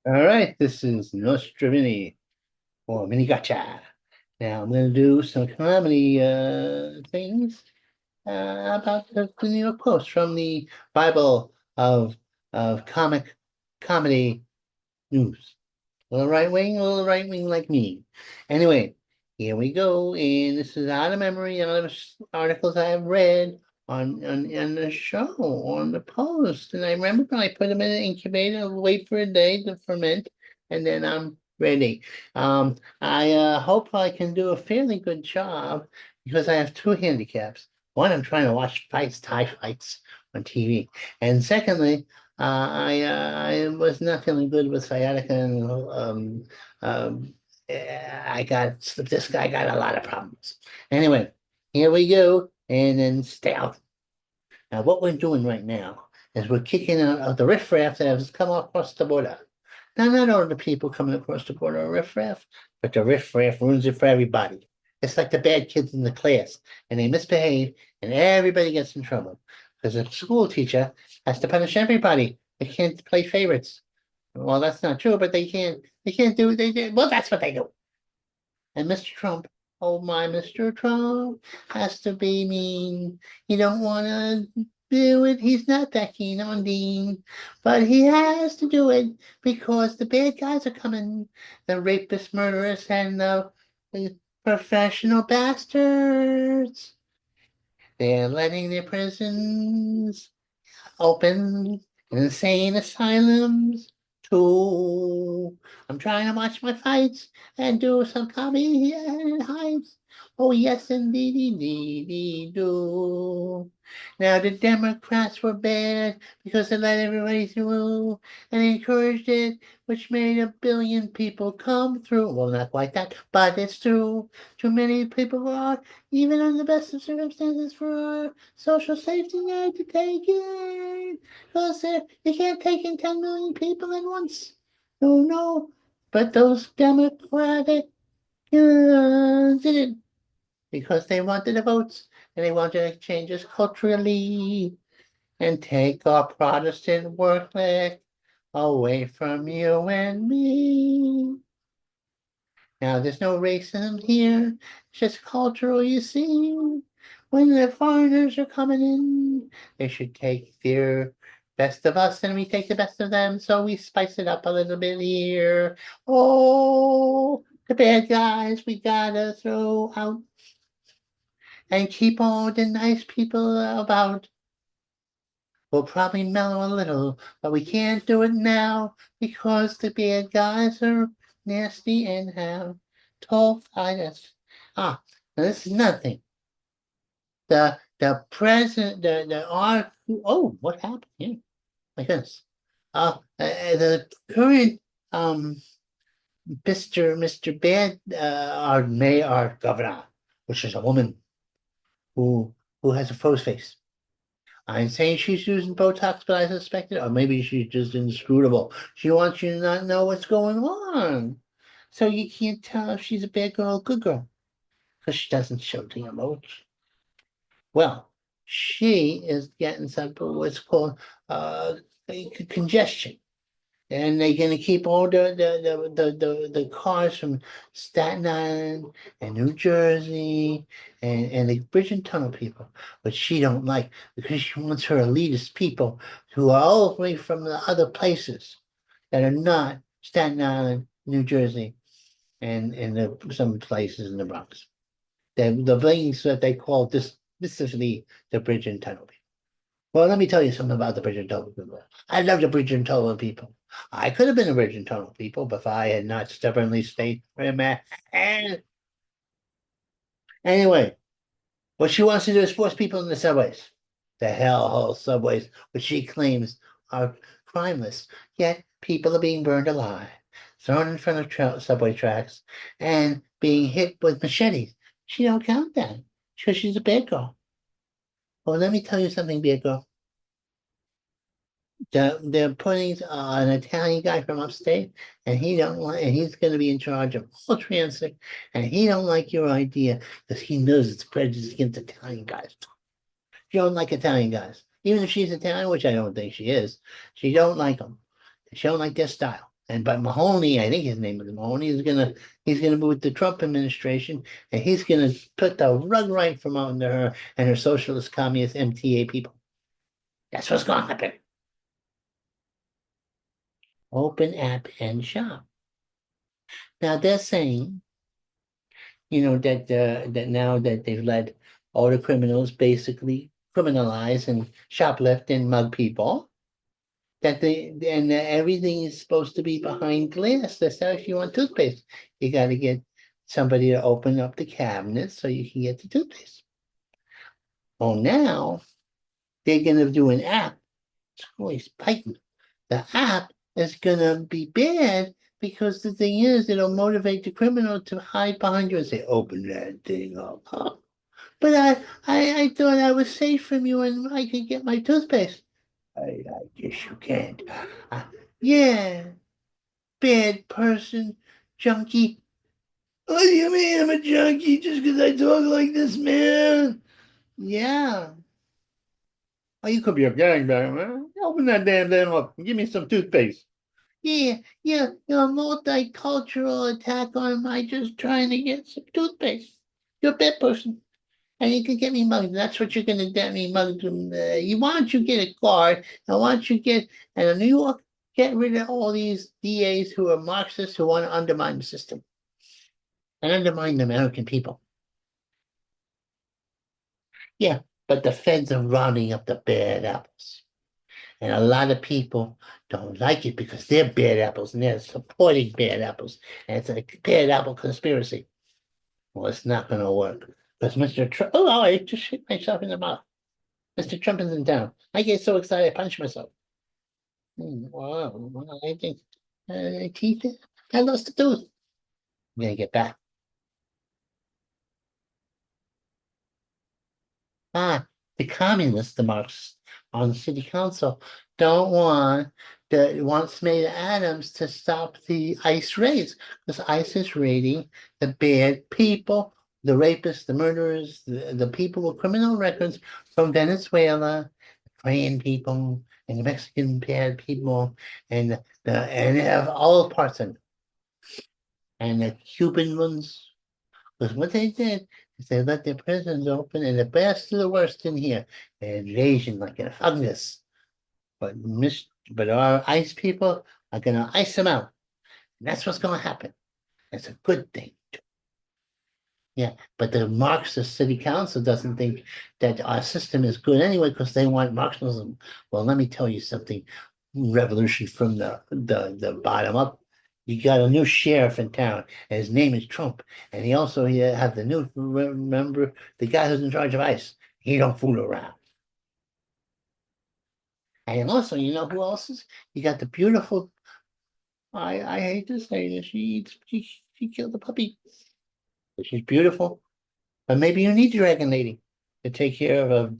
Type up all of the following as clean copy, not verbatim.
All right, this is Nostra Mini or Mini Gotcha. Now I'm going to do some comedy things about the New York Post from the Bible of comic comedy news. A little right wing like me. Anyway, here we go. And this is out of memory and other articles I have read on the show, on the post. And I remember when I put them in an incubator, wait for a day to ferment, and then I'm ready. I hope I can do a fairly good job because I have two handicaps. One, I'm trying to watch fights, Thai fights on TV. And secondly, I was not feeling good with sciatica and this guy got a lot of problems. Anyway, here we go, and then stay out. Now, what we're doing right now is we're kicking out of the riffraff that has come across the border. Now, not all the people coming across the border are riffraff, but the riffraff ruins it for everybody. It's like the bad kids in the class, and they misbehave, and everybody gets in trouble because the school teacher has to punish everybody. They can't play favorites. Well, that's not true, but they can't do, well, that's what they do. And Mr. Trump, oh my, Mr. Trump has to be mean. He don't want to do it. He's not that keen on Dean, but he has to do it because the bad guys are coming. The rapists, murderers, and the professional bastards. They're letting their prisons open, insane asylums too. I'm trying to watch my fights and do some comedy and hides. Oh yes, indeed, indeed, do. Now the Democrats were bad because they let everybody through and encouraged it, which made 1 billion people come through. Well, not quite that, but it's true. Too many people are, even in the best of circumstances, for our social safety net to take it. Because you can't take in 10 million people at once. No, no. But those Democratic did it because they wanted the votes and they wanted to change us culturally and take our Protestant work ethic away from you and me. Now, there's no racism here. It's just cultural, you see. When the foreigners are coming in, they should take their best of us and we take the best of them. So we spice it up a little bit here. Oh, the bad guys we gotta throw out and keep all the nice people about. We'll probably mellow a little, but we can't do it now because the bad guys are nasty and have tall fighters. Now this is nothing. The president, the R. Oh, what happened here? My goodness. The current Mr. Bad, our mayor, our governor, which is a woman who has a froze face. I'm saying she's using Botox, but I suspect it, or maybe she's just inscrutable. She wants you to not know what's going on. So you can't tell if she's a bad girl or good girl, because she doesn't show the emotion. Well, she is getting something what's called uh congestion. And they're gonna keep all the cars from Staten Island and New Jersey and the bridge and tunnel people, but she don't like because she wants her elitist people who are all the way from the other places that are not Staten Island, New Jersey, and some places in the Bronx. The things that they call this specifically the bridge and tunnel people. Well, let me tell you something about the bridge and tunnel people. I love the bridge and tunnel people. I could have been a bridge and tunnel people, but if I had not stubbornly stayed where I'm at. And anyway, what she wants to do is force people in the subways. The hellhole subways, which she claims are crimeless. Yet people are being burned alive, thrown in front of subway tracks, and being hit with machetes. She don't count that because she's a bad girl. Well, let me tell you something, bad girl. They're putting an Italian guy from upstate, and he don't like, and he's going to be in charge of all transit, and he don't like your idea because he knows it's prejudice against Italian guys. She don't like Italian guys, even if she's Italian, which I don't think she is. She don't like them. She don't like their style. And but Mahoney, I think his name is Mahoney, is gonna he's gonna move with the Trump administration, and he's gonna put the rug right from under her and her socialist, communist, MTA people. That's what's gonna happen. Open app and shop. Now they're saying, that now that they've let all the criminals basically criminalize and shoplift and mug people, everything is supposed to be behind glass. That's how if you want toothpaste, you got to get somebody to open up the cabinet so you can get the toothpaste. Well, now they're gonna do an app. It's always Python. The app is gonna be bad because the thing is, it'll motivate the criminal to hide behind you and say, "Open that thing up." Huh? But I thought I was safe from you and I could get my toothpaste. I guess you can't. Uh, yeah, bad person, junkie. What do you mean I'm a junkie just because I talk like this, man? Yeah. Oh, you could be a gangbanger, man. Open that damn thing up and give me some toothpaste. Yeah, yeah, you're a multicultural attack on my just trying to get some toothpaste. You're a bad person. And you can get me mugged. That's what you're gonna get me mugged. You why don't you get a card? And why don't you get and in New York, get rid of all these DAs who are Marxists who want to undermine the system and undermine the American people. Yeah, but the feds are rounding up the bad apples. And a lot of people don't like it because they're bad apples and they're supporting bad apples. And it's a bad apple conspiracy. Well, it's not going to work because Mr. Trump, oh, I just hit myself in the mouth. Mr. Trump is in town. I get so excited, I punch myself. Wow, wow, I think teeth, I lost a tooth. I'm going to get back. The communists, the Marxists on the city council, don't want wants Mayor Adams to stop the ICE raids because ICE is raiding the bad people, the rapists, the murderers, the people with criminal records from Venezuela, the Korean people, and the Mexican bad people, and they have all parts of it, and the Cuban ones. Because what they did is they let their prisons open and the best of the worst in here. They're Asian like a fungus. But our ice people are gonna ice them out. And that's what's gonna happen. It's a good thing. Yeah, but the Marxist city council doesn't think that our system is good anyway because they want Marxism. Well, let me tell you something. Revolution from the bottom up. You got a new sheriff in town, and his name is Trump. And he also have the new remember the guy who's in charge of ICE. He don't fool around. And also, you know who else is? You got the beautiful. I hate to say this. She killed the puppy. She's beautiful. But maybe you need Dragon Lady to take care of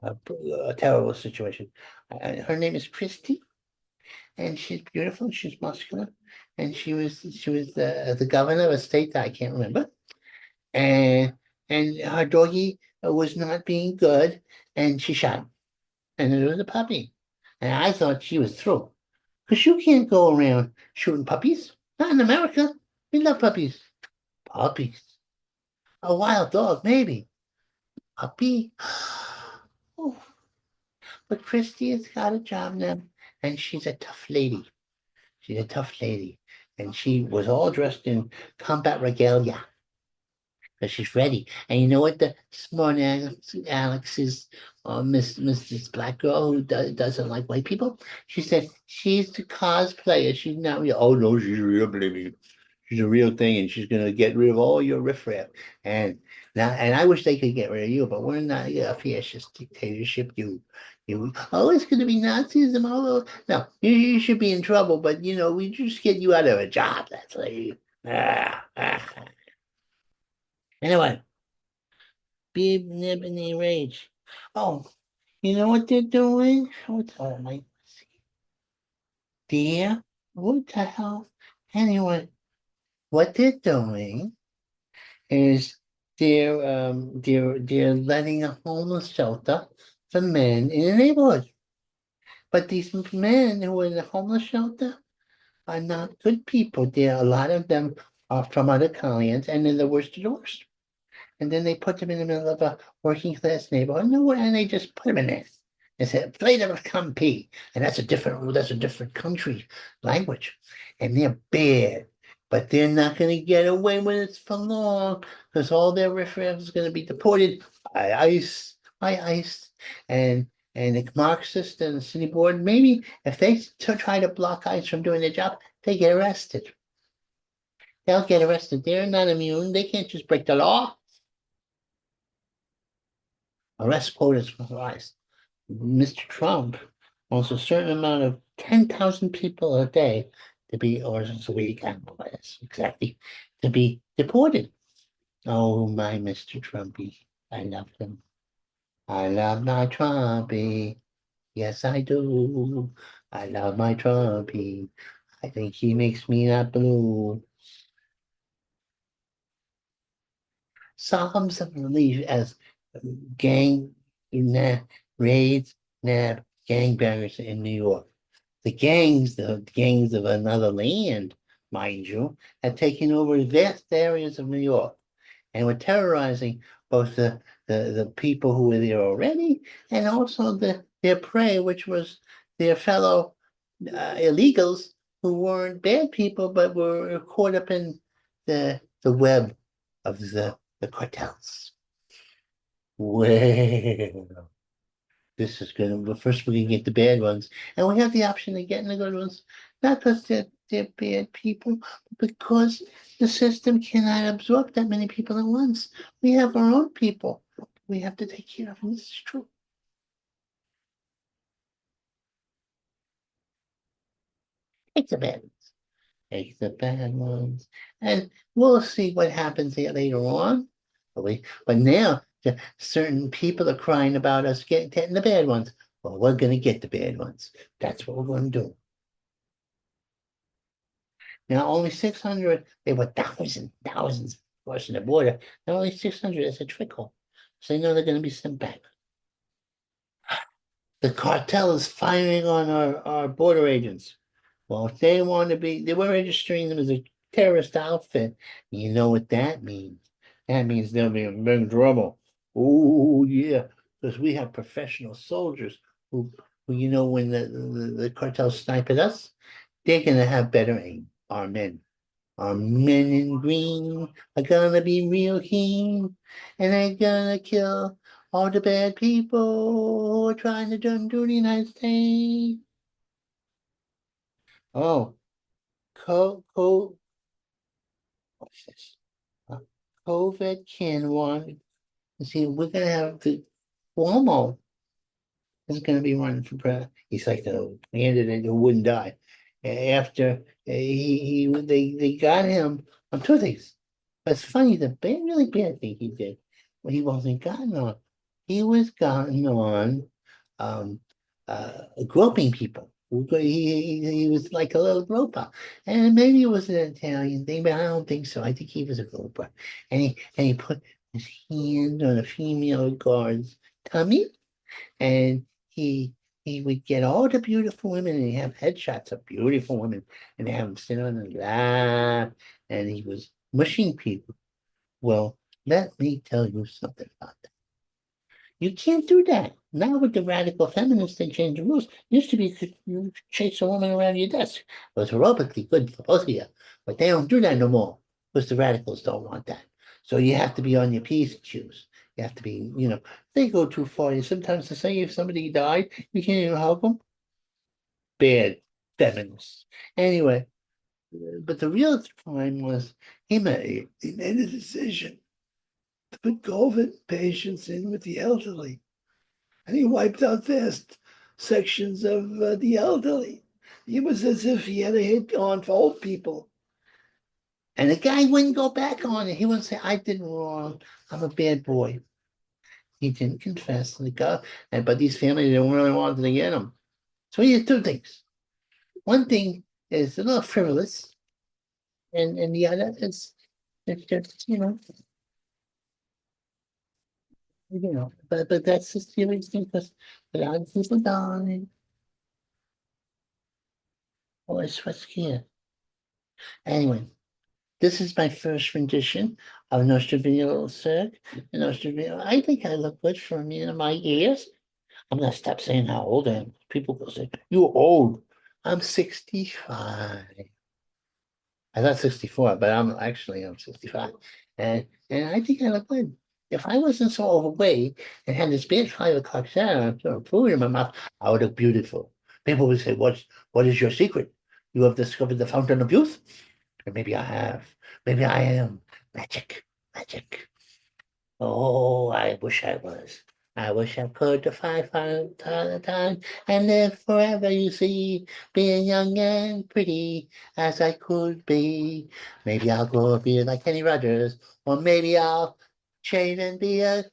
a terrible situation. Her name is Christy, and she's beautiful. She's muscular, and she was the governor of a state that I can't remember, and her doggy was not being good, and she shot him, and it was a puppy, and I thought she was through because you can't go around shooting puppies. Not in America. We love puppies. Puppies. A wild dog, maybe. Puppy. Oh, but Christy has got a job now, and she's a tough lady. She's a tough lady. And she was all dressed in combat regalia because she's ready. And you know what the smart Alex is, this black girl who doesn't like white people? She said she's the cosplayer. She's not real. Oh, no, she's real, baby. She's a real thing, and she's gonna get rid of all your riffraff. And I wish they could get rid of you, but we're not a fascist dictatorship. Oh, it's gonna be Nazism all over. No, you should be in trouble, but we just get you out of a job. That's like, ah, ah. Anyway, Bib Nibini Rage. Oh, you know what they're doing? What am I? Dear, what the hell? Anyway, what they're doing is they're letting a homeless shelter for men in the neighborhood. But these men who are in the homeless shelter are not good people. A lot of them are from other colonies, and they're the worst of the worst. And then they put them in the middle of a working class neighborhood, and they just put them in there. They said, play them compete. And that's a different country language. And they're bad. But they're not going to get away with it for long because all their riffraff is going to be deported by ICE. And and the Marxist and the city board, maybe if they try to block ICE from doing their job, they get arrested. They'll get arrested. They're not immune. They can't just break the law. Arrest quotas rise. Mr. Trump wants a certain amount of 10,000 people a day to be, or a week, I don't know what it is exactly, to be deported. Oh, my Mr. Trumpy. I love him. I love my Trumpy. Yes, I do. I love my Trumpy. I think he makes me not blue. Psalms of relief as gang na- raids, nab gangbangers in New York. The gangs of another land, mind you, had taken over vast areas of New York and were terrorizing both the people who were there already and also their prey, which was their fellow illegals who weren't bad people but were caught up in the web of the cartels. Well, this is good. But first, we can get the bad ones, and we have the option of getting the good ones, not because they're bad people, but because the system cannot absorb that many people at once. We have our own people. We have to take care of, and this is true. Take the bad ones. Take the bad ones, and we'll see what happens here later on. But now, certain people are crying about us getting the bad ones. Well, we're going to get the bad ones. That's what we're going to do. Now, only 600, they were thousands crossing the border. Now, only 600 is a trickle. So they know they're going to be sent back. The cartel is firing on our border agents. Well, if they want to be, they were registering them as a terrorist outfit. You know what that means? That means they'll be in big trouble. Oh, yeah, because we have professional soldiers who when the cartels snipe at us, they're going to have better aim, our men. Our men in green are gonna be real keen, and they're gonna kill all the bad people who are trying to do the United States. Oh, what's this? Uh, COVID can one. See, we're gonna have the Cuomo is going to be running for president. He's like the candidate who wouldn't die. After they got him on two things. But it's funny, the really bad thing he did, well, he wasn't gotten on. He was gotten on um, groping people. He was like a little groper. And maybe it was an Italian thing, but I don't think so. I think he was a groper. And he put his hand on a female guard's tummy and he would get all the beautiful women and he'd have headshots of beautiful women and have them sit on his lap and he was mushing people. Well, let me tell you something about that. You can't do that. Now with the radical feminists, they changed the rules. Used to be you chase a woman around your desk. It was aerobically good for both of you. But they don't do that no more because the radicals don't want that. So you have to be on your P's and Q's. You have to be, they go too far. And sometimes to say if somebody died, you can't even help them. Bad feminists. Anyway, but the real crime was he made a decision to put COVID patients in with the elderly. And he wiped out vast sections of the elderly. It was as if he had a hit on for old people. And the guy wouldn't go back on it. He wouldn't say, I did wrong. I'm a bad boy. He didn't confess to the God. But these families didn't really want to get him. So he did two things. One thing is a little frivolous, and the other is just, but that's just the other thing because a lot of people die. Oh, it's what's here. Anyway, this is my first rendition of Nostra Video Cirque. Nostra Video. I think I look good for me in my years. I'm gonna stop saying how old I am. People will say, "You're old." I'm 65. I thought 64, but I'm 65. And I think I look good. If I wasn't so overweight and had this big 5 o'clock shadow sort of food in my mouth, I would look beautiful. People would say, what is your secret? You have discovered the fountain of youth? Or maybe I have. Maybe I am. Magic. Magic. Oh, I wish I was. I wish I could defy Father Time and live forever, you see, being young and pretty as I could be. Maybe I'll grow a beard like Kenny Rogers, or maybe I'll shave and be a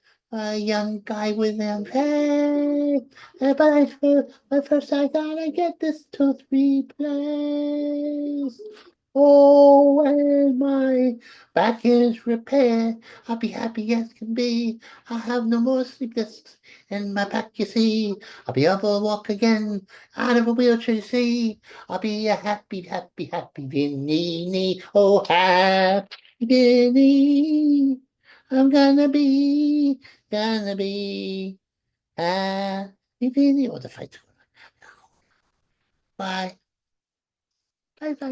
young guy with hair. But first I gotta get this tooth replaced. Oh, when my back is repaired, I'll be happy as can be. I'll have no more sleepless in my back, you see. I'll be able to walk again out of a wheelchair, you see. I'll be a happy, happy, happy Vinny. Oh, happy Vinny. I'm gonna be happy Vinny. Oh, the fight's going on. Bye. Bye, bye.